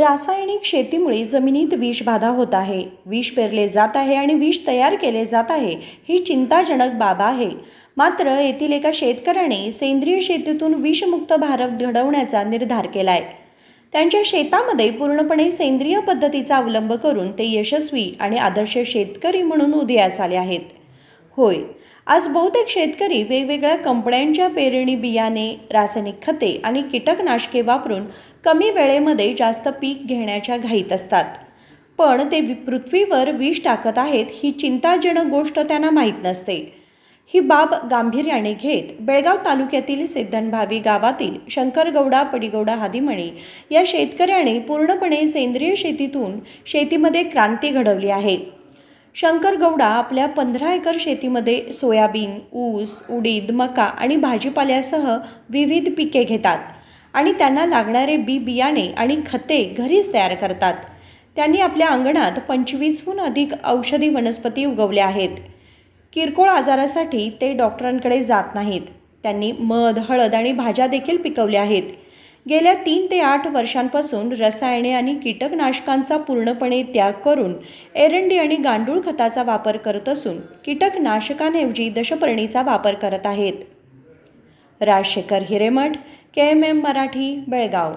रासायनिक शेतीमुळे जमिनीत विषबाधा होत आहे, विष पेरले जात आहे आणि विष तयार केले जात आहे, ही चिंताजनक बाब आहे। मात्र येथील एका शेतकऱ्याने सेंद्रिय शेतीतून विषमुक्त भारत घडवण्याचा निर्धार केलाय। त्यांच्या शेतामध्ये पूर्णपणे सेंद्रिय पद्धतीचा अवलंब करून ते यशस्वी आणि आदर्श शेतकरी म्हणून उदयास आले आहेत। होय, आज बहुतेक शेतकरी वेगवेगळ्या कंपन्यांच्या पेरणी बियाणे, रासायनिक खते आणि कीटकनाशके वापरून कमी वेळेमध्ये जास्त पीक घेण्याच्या घाईत असतात। पण ते पृथ्वीवर विष टाकत आहेत ही चिंताजनक गोष्ट त्यांना माहीत नसते। ही बाब गांभीर्याने घेत बेळगाव तालुक्यातील सिद्धनभावी गावातील शंकरगौडा पडिगौडा हादिमणी या शेतकऱ्याने पूर्णपणे सेंद्रिय शेतीतून शेतीमध्ये क्रांती घडवली आहे। शंकरगौडा आपल्या 15 एकर शेतीमध्ये सोयाबीन, ऊस, उडीद, मका आणि भाजीपाल्यासह विविध पिके घेतात आणि त्यांना लागणारे बियाणे आणि खते घरीच तयार करतात। त्यांनी आपल्या अंगणात 25हून अधिक औषधी वनस्पती उगवल्या आहेत। किरकोळ आजारासाठी ते डॉक्टरांकडे जात नाहीत। त्यांनी मध, हळद आणि भाज्या देखील पिकवल्या आहेत। गेल्या 3 ते 8 वर्षांपासून रसायने आणि कीटकनाशकांचा पूर्णपणे त्याग करून एरंडी आणि गांडूळ खताचा वापर करत असून कीटकनाशकांऐवजी दशपर्णीचा वापर करत आहेत। राजशेखर हिरेमठ, KMM मराठी, बेळगाव।